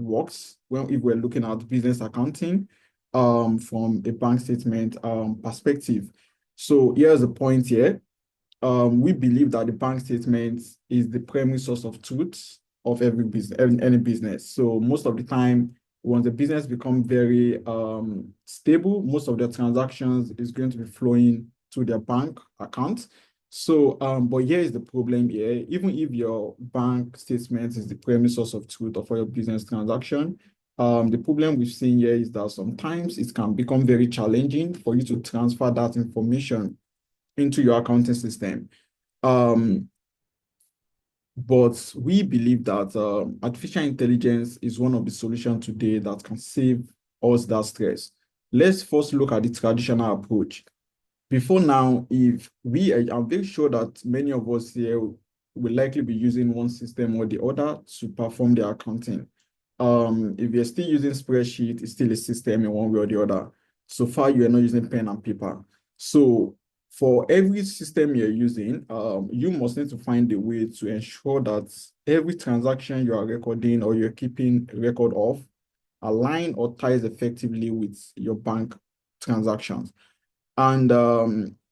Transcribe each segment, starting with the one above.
works when if we're looking at business accounting from a bank statement perspective. So here's the point here. We believe that the bank statement is the primary source of truth of every business, any business. So most of the time, once the business become very stable, most of their transactions is going to be flowing to their bank account. So, but here is the problem here. Even if your bank statement is the primary source of truth of your business transaction, the problem we've seen here is that sometimes it can become very challenging for you to transfer that information into your accounting system. Um, but we believe that artificial intelligence is one of the solutions today that can save us that stress. Let's first look at the traditional approach. Before now, if we, I'm very sure that many of us here will likely be using one system or the other to perform their accounting. If you're still using spreadsheet, it's still a system in one way or the other. So far, you are not using pen and paper. So for every system you're using, you must need to find a way to ensure that every transaction you are recording or you're keeping record of align or ties effectively with your bank transactions. And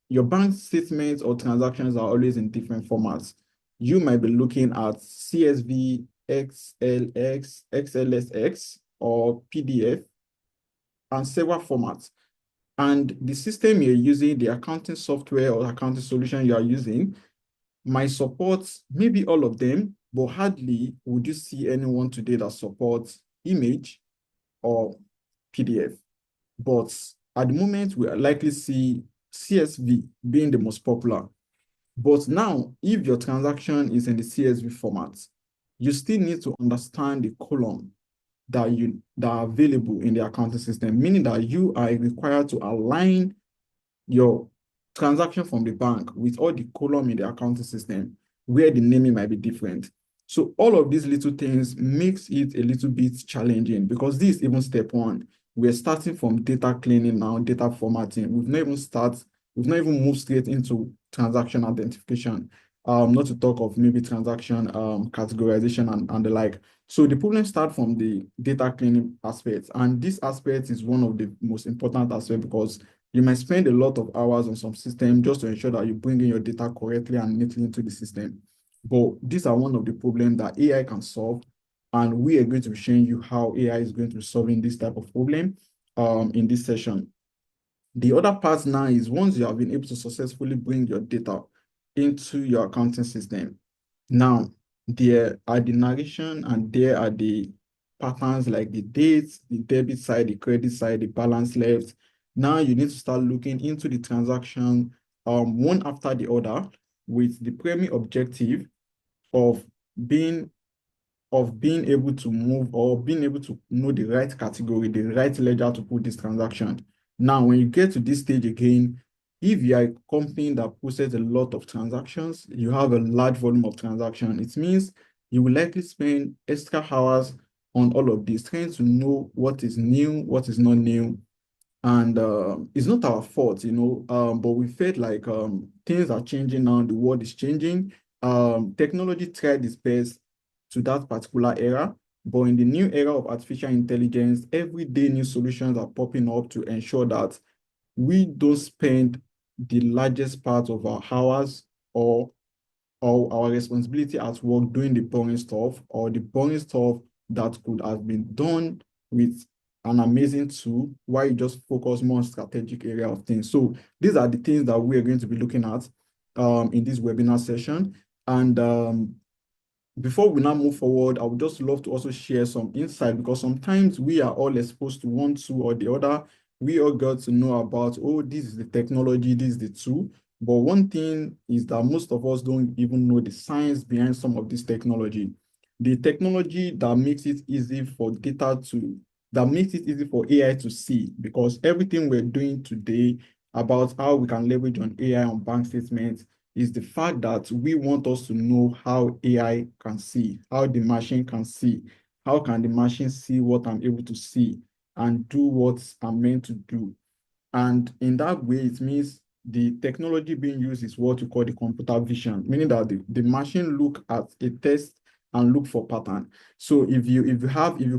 your bank statements or transactions are always in different formats. You might be looking at CSV, XLX, XLSX, or PDF, and several formats. And the system you're using, the accounting software or accounting solution you are using, might support maybe all of them, but hardly would you see anyone today that supports image or PDF. But at the moment, we are likely see CSV being the most popular. But now, if your transaction is in the CSV format, you still need to understand the column that are available in the accounting system, meaning that you are required to align your transaction from the bank with all the column in the accounting system where the naming might be different. So all of these little things makes it a little bit challenging because this is even step one. We're starting from data cleaning now, data formatting. We've not even moved straight into transaction identification. Not to talk of maybe transaction categorization and the like. So the problem starts from the data cleaning aspect. And this aspect is one of the most important aspects because you might spend a lot of hours on some system just to ensure that you bring in your data correctly and neatly into the system. But these are one of the problems that AI can solve. And we are going to be showing you how AI is going to be solving this type of problem in this session. The other part now is once you have been able to successfully bring your data into your accounting system, now there are the narration and there are the patterns like the dates, the debit side, the credit side, the balance left. Now you need to start looking into the transaction one after the other with the primary objective of being able to move or being able to know the right category, the right ledger to put this transaction. Now, when you get to this stage again, if you are a company that processes a lot of transactions, you have a large volume of transactions, it means you will likely spend extra hours on all of this, trying to know what is new, what is not new. And it's not our fault, but we felt like things are changing now, the world is changing. Technology tried its best to that particular era, but in the new era of artificial intelligence, everyday new solutions are popping up to ensure that we don't spend the largest part of our hours or our responsibility at work doing the boring stuff or the boring stuff that could have been done with an amazing tool while you just focus more on strategic area of things. So these are the things that we are going to be looking at in this webinar session. And before we now move forward, I would just love to also share some insight because sometimes we are all exposed to one tool or the other. We all got to know about, oh, this is the technology, this is the tool. But one thing is that most of us don't even know the science behind some of this technology. The technology that makes it easy for that makes it easy for AI to see, because everything we're doing today about how we can leverage on AI on bank statements is the fact that we want us to know how AI can see, how the machine can see, how can the machine see what I'm able to see and do what I'm meant to do. And in that way, it means the technology being used is what we call the computer vision, meaning that the machine look at a text and look for pattern. So if you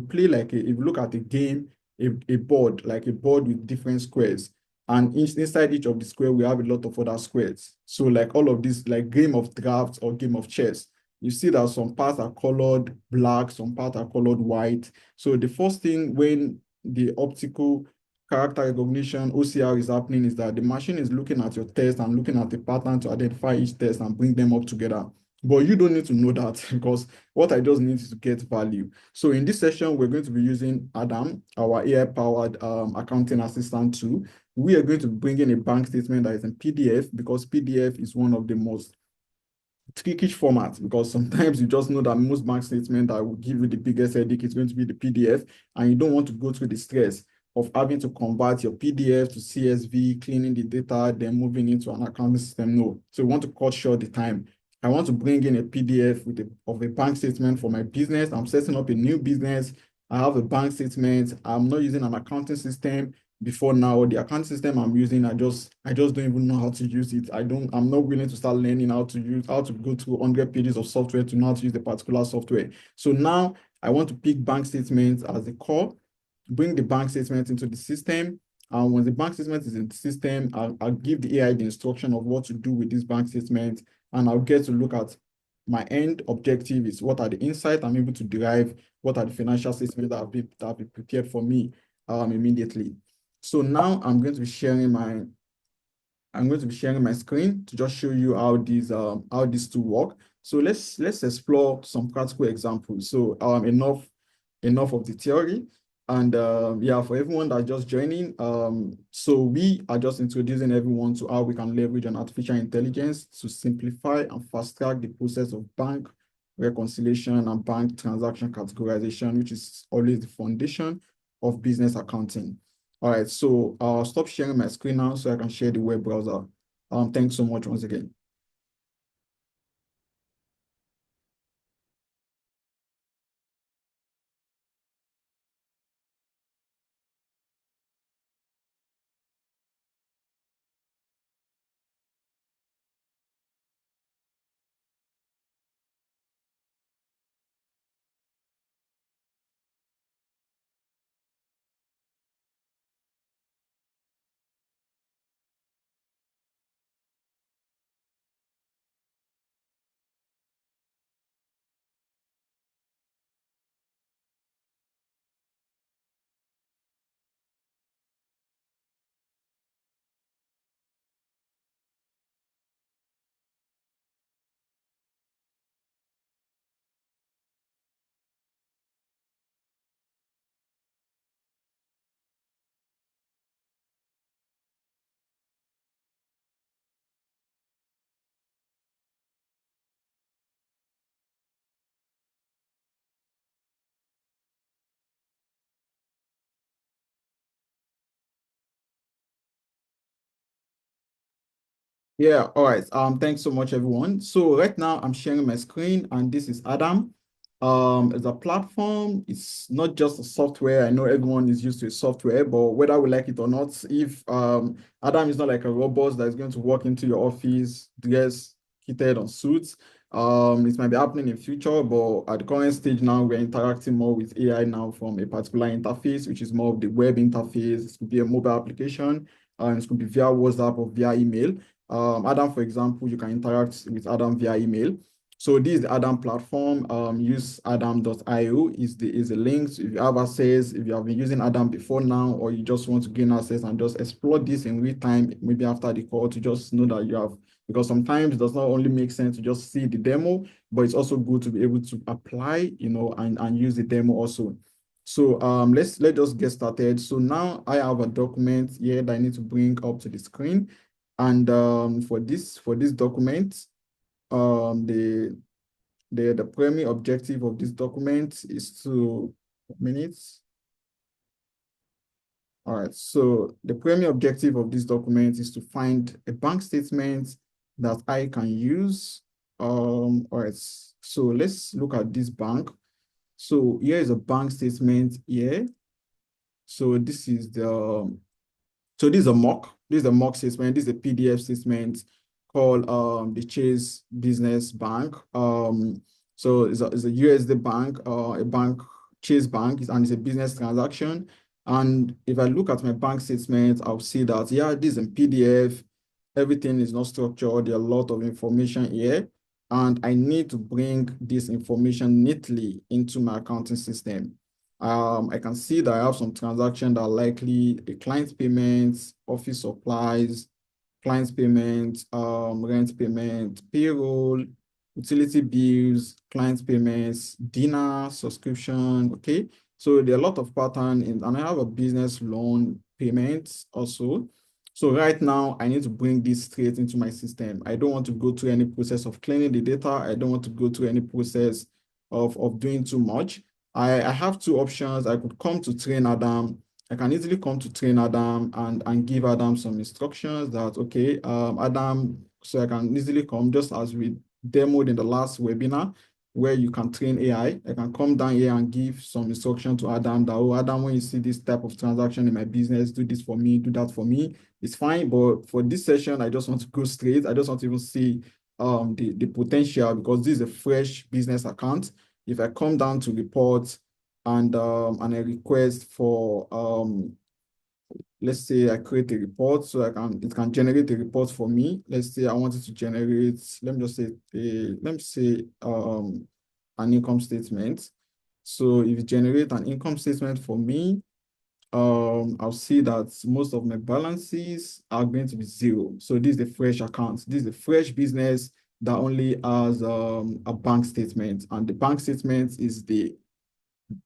play like if you look at a game, a board, like a board with different squares, and inside each of the square, we have a lot of other squares. So like all of this, like game of drafts or game of chess, you see that some parts are colored black, some parts are colored white. So the first thing when the optical character recognition, OCR, is happening is that the machine is looking at your test and looking at the pattern to identify each test and bring them up together. But you don't need to know that because what I just need is to get value. So in this session, we're going to be using Adam, our AI-powered accounting assistant tool. We are going to bring in a bank statement that is in PDF because PDF is one of the most tricky format, because sometimes you just know that most bank statement that will give you the biggest headache is going to be the PDF, and you don't want to go through the stress of having to convert your PDF to CSV, cleaning the data, then moving into an accounting system. No. So we want to cut short the time. I want to bring in a PDF of a bank statement for my business. I'm setting up a new business. I have a bank statement. I'm not using an accounting system before now. The account system I'm using, I just don't even know how to use it. I'm not willing to start learning how to go through 100 pages of software to know how to use the particular software. So now I want to pick bank statements as the core, bring the bank statement into the system. And when the bank statement is in the system, I'll give the AI the instruction of what to do with this bank statement, and I'll get to look at my end objective is what are the insights I'm able to derive, what are the financial statements that have been prepared for me immediately. So now I'm going to be sharing my screen to just show you how these two work. So let's explore some practical examples. So enough of the theory. And yeah, for everyone that's just joining, so we are just introducing everyone to how we can leverage an artificial intelligence to simplify and fast track the process of bank reconciliation and bank transaction categorization, which is always the foundation of business accounting. All right, so I'll stop sharing my screen now so I can share the web browser. Thanks so much once again. Yeah, all right. Thanks so much, everyone. So right now I'm sharing my screen, and this is Adam. As a platform, it's not just a software. I know everyone is used to a software, but whether we like it or not, if Adam is not like a robot that is going to walk into your office, dress, kitted on suits. It might be happening in future, but at the current stage now, we're interacting more with AI now from a particular interface, which is more of the web interface. It could be a mobile application, and it could be via WhatsApp or via email. Adam, for example, you can interact with Adam via email. So this is the Adam platform. Use adam.io is the link. So if you have access, if you have been using Adam before now, or you just want to gain access and just explore this in real time, maybe after the call, to just know that you have, because sometimes it does not only make sense to just see the demo, but it's also good to be able to apply, and use the demo also. So let's just get started. So now I have a document here that I need to bring up to the screen. And for this document, the primary objective of this document is to minutes. All right, so the primary objective of this document is to find a bank statement that I can use. All right, so let's look at this bank. So here is a bank statement here. So this is a mock. This is a mock statement. This is a PDF statement called the Chase Business Bank. So it's a USD bank, a bank, Chase Bank, and it's a business transaction. And if I look at my bank statement, I'll see that, yeah, this is in PDF. Everything is not structured. There are a lot of information here. And I need to bring this information neatly into my accounting system. I can see that I have some transactions that are likely a client payments, office supplies, client payments, rent payment, payroll, utility bills, client payments, dinner, subscription, okay? So there are a lot of pattern and I have a business loan payments also. So right now I need to bring this straight into my system. I don't want to go through any process of cleaning the data. I don't want to go through any process of doing too much. I have two options. I could come to train Adam. I can easily come to train Adam and give Adam some instructions that, okay, Adam, so I can easily come just as we demoed in the last webinar where you can train AI. I can come down here and give some instruction to Adam that, oh, Adam, when you see this type of transaction in my business, do this for me, do that for me. It's fine. But for this session, I just want to go straight. I just want to even see the potential because this is a fresh business account. If I come down to reports and I request for let's say I create a report so it can generate a report for me. Let's say I wanted to generate, let me just say an income statement. So if you generate an income statement for me, I'll see that most of my balances are going to be zero. So this is the fresh account. This is the fresh business that only has a bank statement, and the bank statement is the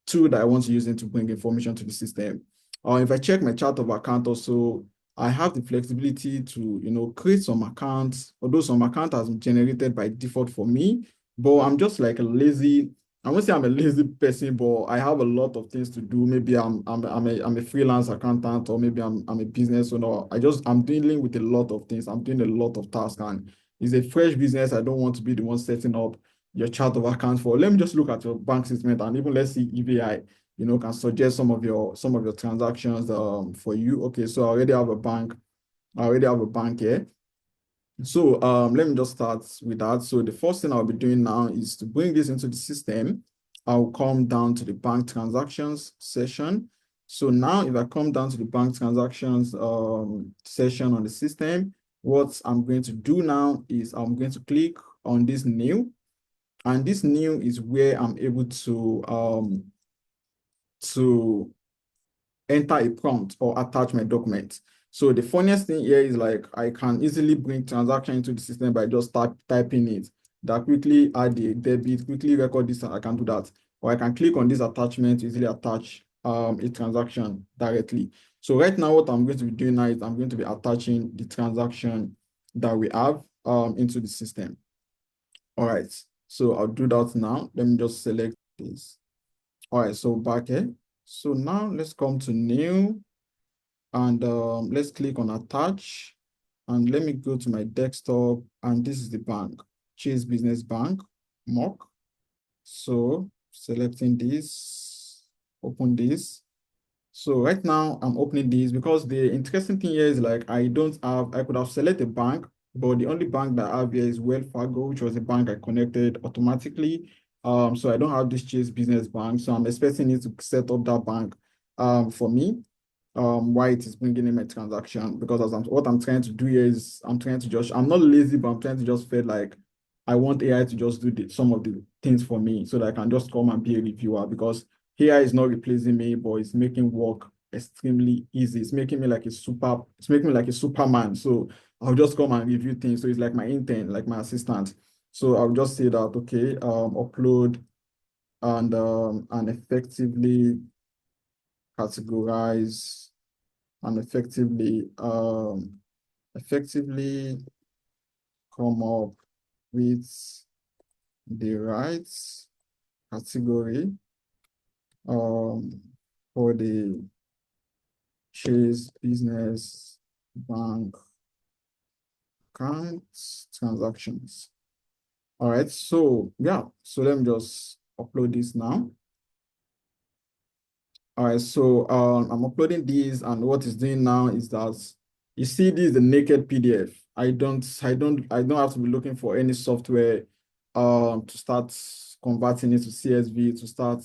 tool that I want to use to bring information to the system. Or if I check my chart of account also, I have the flexibility to, create some accounts, although some account has been generated by default for me, but I'm just like a lazy, I won't say I'm a lazy person, but I have a lot of things to do. Maybe I'm a freelance accountant, or maybe I'm a business owner. I'm dealing with a lot of things. I'm doing a lot of tasks, and it's a fresh business. I don't want to be the one setting up your chart of accounts for. Let me just look at your bank statement and even let's see if AI, can suggest some of your transactions for you. Okay, so I already have a bank. I already have a bank here. So let me just start with that. So the first thing I'll be doing now is to bring this into the system. I'll come down to the bank transactions session. So now if I come down to the bank transactions session on the system, what I'm going to do now is I'm going to click on this new. And this new is where I'm able to enter a prompt or attach my document. So the funniest thing here is like I can easily bring transaction into the system by just typing it. That quickly add the debit, quickly record this, and I can do that. Or I can click on this attachment to easily attach a transaction directly. So right now, what I'm going to be doing now is I'm going to be attaching the transaction that we have into the system. All right, so I'll do that now. Let me just select this. All right, so back here. So now let's come to new and let's click on attach. And let me go to my desktop, and this is the bank, Chase Business Bank, mock. So selecting this, open this. So right now I'm opening this because the interesting thing here is like I could have selected a bank, but the only bank that I have here is Wells Fargo, which was a bank I connected automatically. So I don't have this Chase Business Bank. So I'm expecting it to set up that bank for me. Why it is bringing in my transaction, because what I'm trying to do here is I'm not lazy, but I'm trying to just feel like I want AI to just do some of the things for me so that I can just come and be a reviewer, because AI is not replacing me, but it's making work extremely easy. It's making me like a Superman. So I'll just come and review things. So it's like my intern, like my assistant. So I'll just say that, okay, upload and categorize and effectively come up with the right category for the Chase Business Bank account transactions. All right, so yeah, so let me just upload this now. All right, so I'm uploading these, and what it's doing now is that you see this is the naked PDF. I don't have to be looking for any software to start converting it to CSV, to start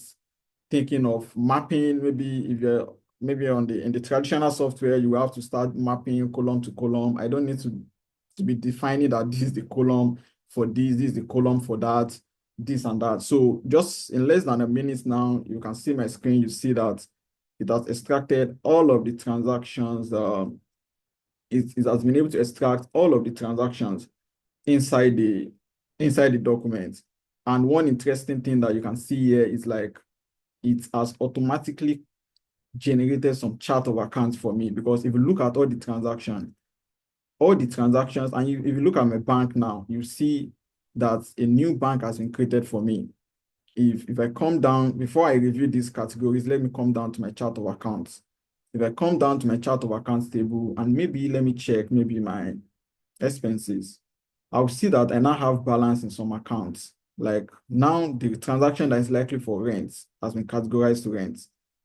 thinking of mapping. Maybe if you're maybe on the in the traditional software, you have to start mapping column to column. I don't need to be defining that this is the column for this is the column for that, this and that. So just in less than a minute now, you can see my screen, you see that it has extracted all of the transactions. It has been able to extract all of the transactions inside the document. And one interesting thing that you can see here is like it has automatically generated some chart of accounts for me, because if you look at all the transactions, and if you look at my bank now, you see that a new bank has been created for me. If I come down, before I review these categories, let me come down to my chart of accounts. If I come down to my chart of accounts table, and maybe let me check maybe my expenses, I'll see that I now have balance in some accounts. Like now the transaction that is likely for rent has been categorized to rent.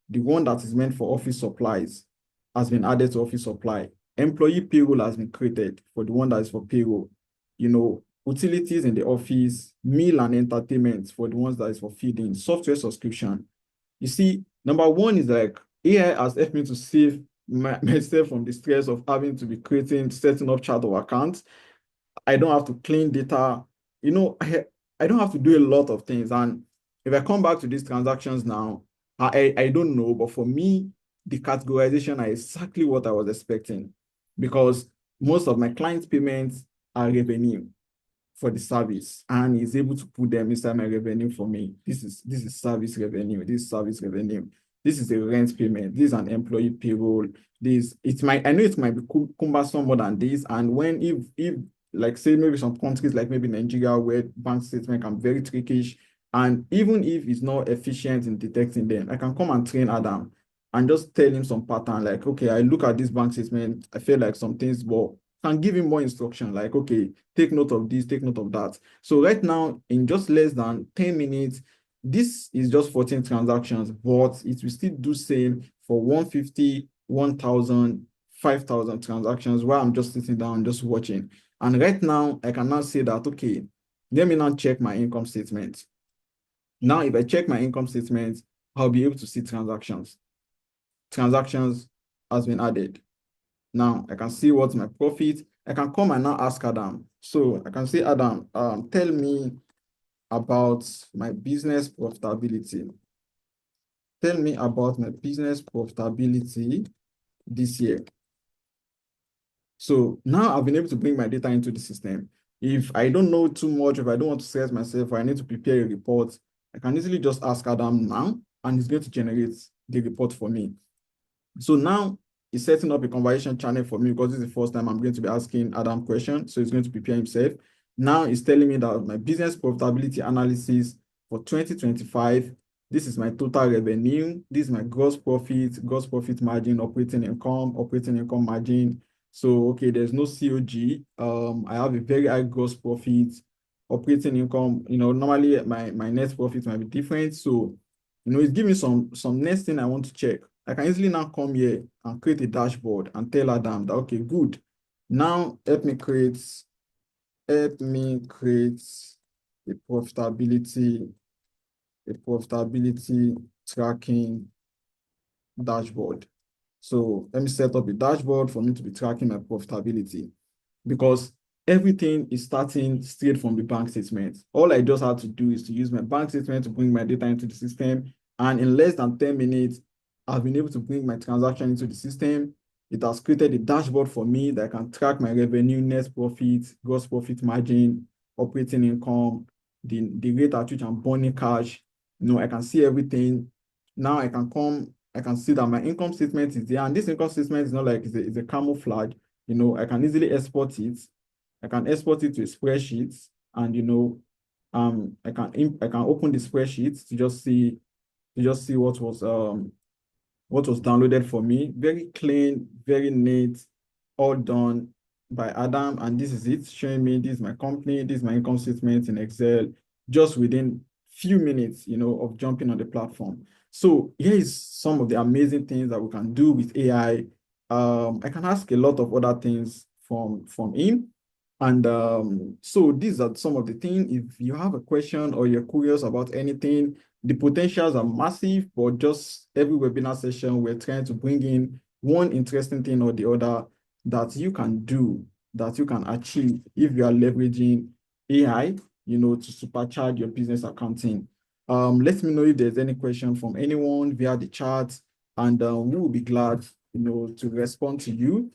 The one that is meant for office supplies has been added to office supply. Employee payroll has been created for the one that is for payroll. You know, utilities in the office, meal and entertainment for the ones that is for feeding, software subscription. You see, number one is like AI has helped me to save myself from the stress of having to be setting up chart of accounts. I don't have to clean data. You know, I don't have to do a lot of things. And if I come back to these transactions now, I don't know, but for me, the categorization are exactly what I was expecting, because most of my clients' payments are revenue for the service, and he's able to put them inside my revenue for me. This is service revenue, this is service revenue. This is a rent payment, this is an employee payroll. I know it might be cumbersome more than this. And when if like say maybe some countries like maybe Nigeria, where bank statement can be very trickish, and even if it's not efficient in detecting them, I can come and train Adam and just tell him some pattern, like, okay, I look at this bank statement, I feel like some things, but can give him more instruction, like, okay, take note of this, take note of that. So right now, in just less than 10 minutes, this is just 14 transactions, but it will still do same for 150, 1,000, 5,000 transactions, while I'm just sitting down, just watching. And right now, I can now say that, okay, let me now check my income statement. Now, if I check my income statement, I'll be able to see transactions. Transactions has been added. Now, I can see what's my profit. I can come and now ask Adam. So I can say, Adam, tell me about my business profitability. Tell me about my business profitability this year. So now I've been able to bring my data into the system. If I don't know too much, if I don't want to stress myself, or I need to prepare a report, I can easily just ask Adam now, and he's going to generate the report for me. So now he's setting up a conversation channel for me, because this is the first time I'm going to be asking Adam questions. So he's going to prepare himself. Now he's telling me that my business profitability analysis for 2025, this is my total revenue, this is my gross profit margin, operating income margin. So, okay, there's no COG. I have a very high gross profit, operating income. You know, normally my net profit might be different. So, you know, it's giving some next thing I want to check. I can easily now come here and create a dashboard and tell Adam that, okay, good. Now help me create a profitability tracking dashboard. So let me set up a dashboard for me to be tracking my profitability, because everything is starting straight from the bank statement. All I just have to do is to use my bank statement to bring my data into the system. And in less than 10 minutes, I've been able to bring my transaction into the system. It has created a dashboard for me that I can track my revenue, net profit, gross profit margin, operating income, the rate at which I'm burning cash. You know, I can see everything. Now I can see that my income statement is there. And this income statement is not like it's a camouflage. You know, I can easily export it. I can export it to a spreadsheet, and you know, I can open the spreadsheet to just see what was downloaded for me. Very clean, very neat, all done by Adam. And this is it, showing me this is my company, this is my income statement in Excel, just within few minutes, you know, of jumping on the platform. So here is some of the amazing things that we can do with AI. I can ask a lot of other things from him. And so these are some of the things. If you have a question or you're curious about anything, the potentials are massive, but just every webinar session, we're trying to bring in one interesting thing or the other that you can do, that you can achieve if you are leveraging AI, to supercharge your business accounting. Let me know if there's any question from anyone via the chat, and we will be glad, to respond to you.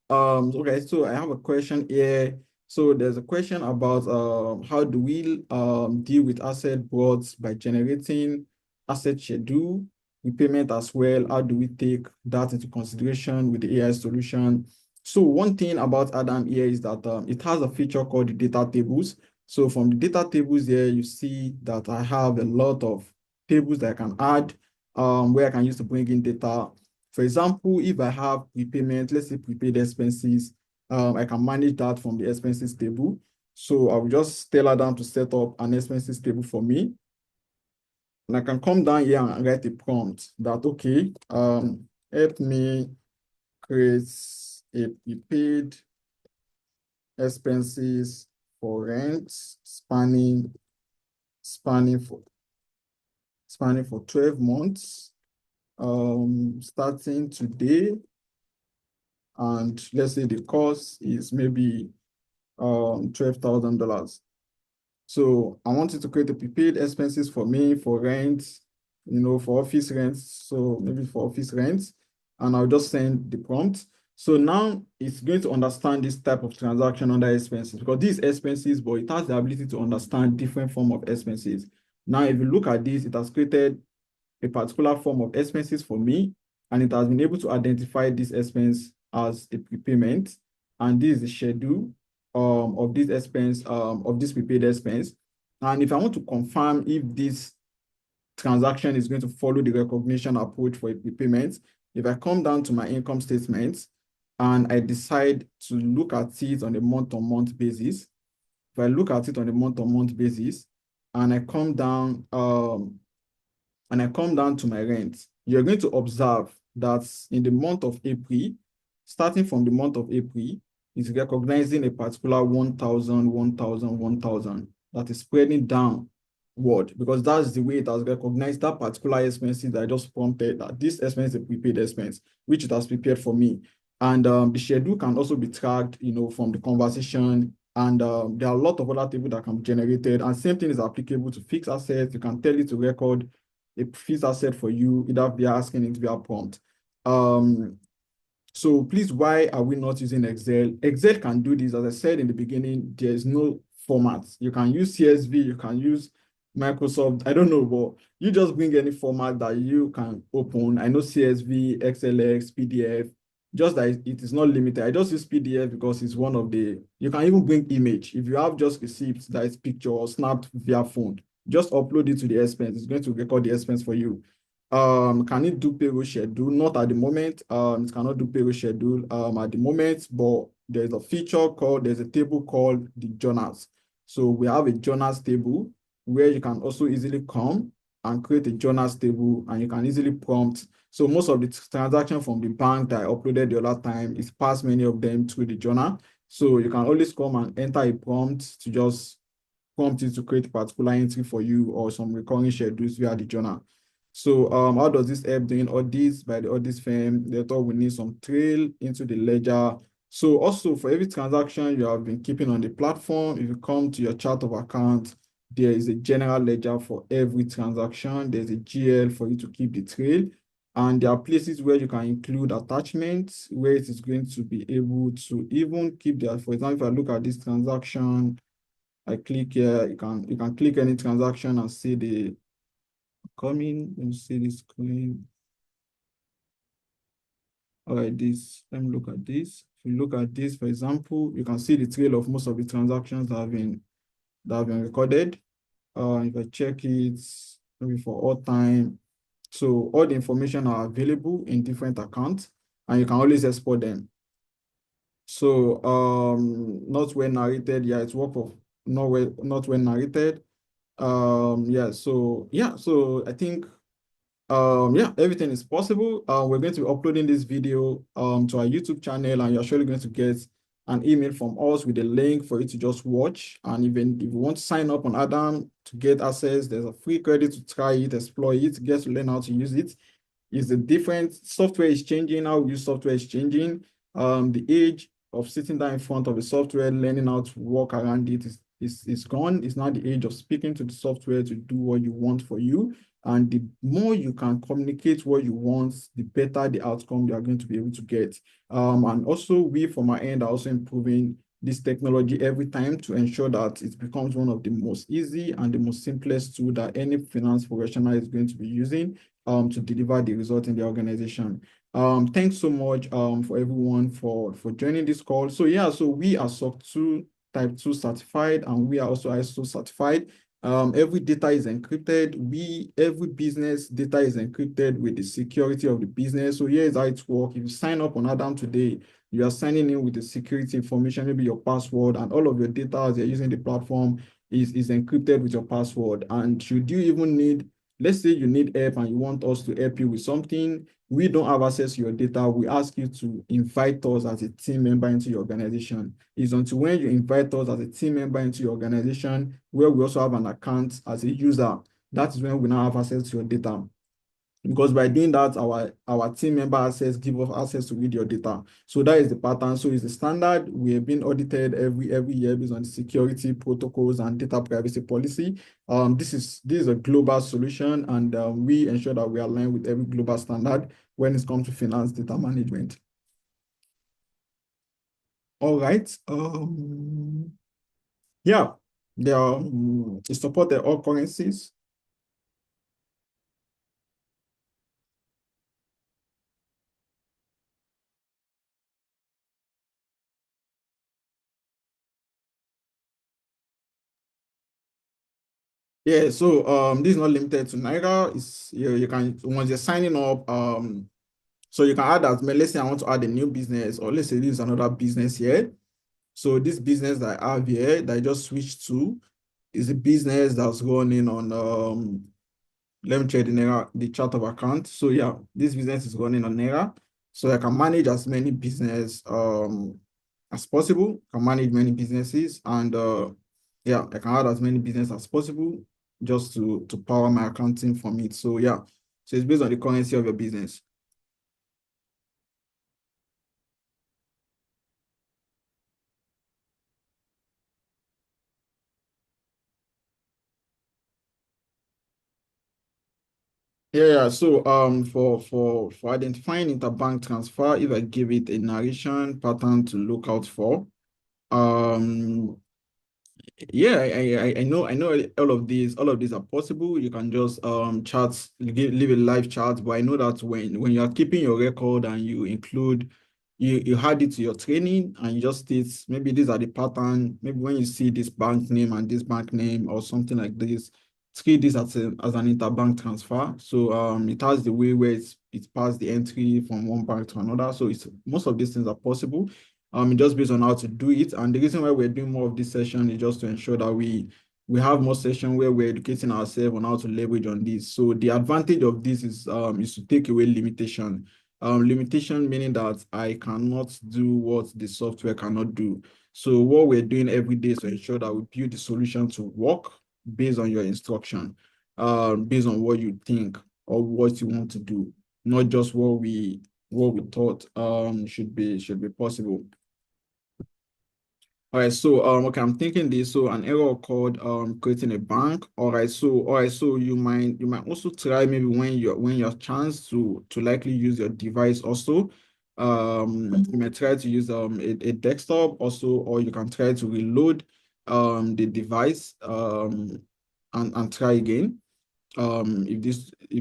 Okay, so I have a question here. So there's a question about how do we deal with asset boards by generating asset schedule, repayment as well. How do we take that into consideration with the AI solution? So one thing about Adam here is that it has a feature called the data tables. So from the data tables here, you see that I have a lot of tables that I can add, where I can use to bring in data. For example, if I have prepayment, let's say prepaid expenses, I can manage that from the expenses table. So I will just tell Adam to set up an expenses table for me. And I can come down here and write a prompt that, okay, help me create a prepaid expenses for rent spanning for 12 months, starting today. And let's say the cost is maybe $12,000. So I wanted to create a prepaid expenses for me for rent, for office rent. So maybe for office rent, and I'll just send the prompt. So now it's going to understand this type of transaction under expenses, because these expenses, but it has the ability to understand different form of expenses. Now, if you look at this, it has created a particular form of expenses for me, and it has been able to identify this expense as a prepayment, and this is the schedule of this expense, of this prepaid expense. And if I want to confirm if this transaction is going to follow the recognition approach for a prepayment, if I come down to my income statement and I decide to look at it on a month-on-month basis, if I look at it on a month-on-month basis, and I come down to my rent, you're going to observe that in the month of April, starting from the month of April, it's recognizing a particular 1,000, 1,000, 1,000 that is spreading downward, because that's the way it has recognized that particular expenses that I just prompted, that this expense is a prepaid expense, which it has prepared for me. And the schedule can also be tracked, from the conversation. And there are a lot of other tables that can be generated. And same thing is applicable to fixed assets. You can tell it to record a fixed asset for you, either via asking it via prompt. So please, why are we not using Excel? Excel can do this. As I said in the beginning, there's no format. You can use CSV, you can use Microsoft, I don't know, but you just bring any format that you can open. I know CSV, XLX, PDF, just that it is not limited. I just use PDF because it's one of the, you can even bring image. If you have just receipts that is picture or snapped via phone, just upload it to the expense. It's going to record the expense for you. Can it do payroll schedule? Not at the moment. It cannot do payroll schedule at the moment, but there's a table called the journals. So we have a journals table where you can also easily come and create a journals table, and you can easily prompt. So most of the transactions from the bank that I uploaded the other time is past many of them through the journal. So you can always come and enter a prompt to just prompt it to create a particular entry for you or some recurring schedules via the journal. So how does this help doing audits by the audit firm? They thought we need some trail into the ledger. So also for every transaction you have been keeping on the platform, if you come to your chart of account, there is a general ledger for every transaction. There's a GL for you to keep the trail. And there are places where you can include attachments, where it is going to be able to even keep that. For example, if I look at this transaction, I click here, you can click any transaction and see the coming. Let me see this screen. All right, let me look at this. If you look at this, for example, you can see the trail of most of the transactions that have been recorded. If I check it, maybe for all time. So all the information are available in different accounts, and you can always export them. So not when narrated, yeah, it's work of not when narrated. So I think Yeah, everything is possible. We're going to be uploading this video to our YouTube channel, and you're surely going to get an email from us with a link for you to just watch. And even if you want to sign up on Adam to get access, there's a free credit to try it, explore it, get to learn how to use it. Is the different software is changing, how we use software is changing. The age of sitting down in front of the software, learning how to work around it is gone. It's now the age of speaking to the software to do what you want for you. And the more you can communicate what you want, the better the outcome you are going to be able to get. And also we from our end are also improving this technology every time to ensure that it becomes one of the most easy and the most simplest tool that any finance professional is going to be using to deliver the result in the organization. Thanks so much for everyone for joining this call. So yeah, so we are SOC 2 Type 2 certified, and we are also ISO certified. Every data is encrypted. Every business data is encrypted with the security of the business. So here's how it works. If you sign up on Adam today, you are signing in with the security information, maybe your password, and all of your data as you're using the platform is encrypted with your password. And should you even need, let's say you need help and you want us to help you with something, we don't have access to your data. We ask you to invite us as a team member into your organization. It's until when you invite us as a team member into your organization, where we also have an account as a user, that is when we now have access to your data. Because by doing that, our team member access give us access to read your data. So that is the pattern. So it's the standard. We have been audited every year based on the security protocols and data privacy policy. This is a global solution, and we ensure that we align with every global standard when it comes to finance data management. All right. Yeah, there are it supported all currencies. Yeah, so this is not limited to Naira. It's you can, once you're signing up, so you can add as many. Let's say I want to add a new business, or let's say this is another business here. So this business that I have here that I just switched to is a business that's running on let me check the Naira, the chart of account. So yeah, this business is running on Naira. So I can manage as many business as possible. I can manage many businesses, and yeah, I can add as many business as possible just to power my accounting from it. So yeah, so it's based on the currency of your business. Yeah. So for identifying interbank transfer, if I give it a narration pattern to look out for, um yeah, I know all of these are possible. You can just chart, leave a live chart, but I know that when you are keeping your record and you include, you add it to your training and you just state maybe these are the pattern. Maybe when you see this bank name and this bank name or something like this, treat this as an interbank transfer. So it has the way where it's passed the entry from one bank to another. So it's most of these things are possible, just based on how to do it. And the reason why we're doing more of this session is just to ensure that we have more session where we're educating ourselves on how to leverage on this. So the advantage of this is to take away limitation. Limitation meaning that I cannot do what the software cannot do. So what we're doing every day is to ensure that we build the solution to work based on your instruction, based on what you think or what you want to do, not just what we thought should be possible. All right, so okay, I'm thinking this. So an error occurred creating a bank. All right, so you might also try maybe when you have chance to likely use your device also. You might try to use a desktop also, or you can try to reload the device and try again if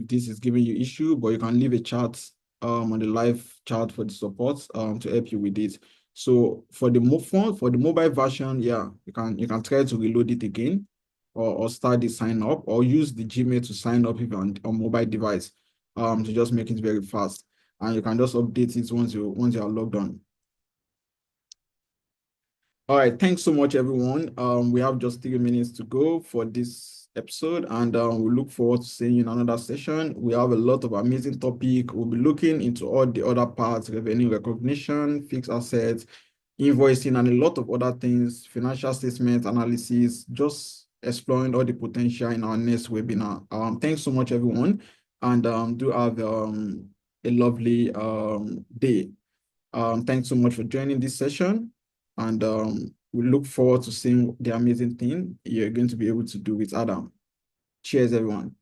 this is giving you issue, but you can leave a chat on the live chat for the support to help you with it. So for the phone, for the mobile version, yeah, you can try to reload it again, or start the sign up, or use the Gmail to sign up if you're on mobile device to just make it very fast. And you can just update it once you are logged on. All right, thanks so much, everyone. We have just 3 minutes to go for this episode, and we look forward to seeing you in another session. We have a lot of amazing topic. We'll be looking into all the other parts, revenue recognition, fixed assets, invoicing, and a lot of other things, financial statement analysis, just exploring all the potential in our next webinar. Thanks so much, everyone, and do have a lovely day. Thanks so much for joining this session, and we look forward to seeing the amazing thing you're going to be able to do with Adam. Cheers, everyone.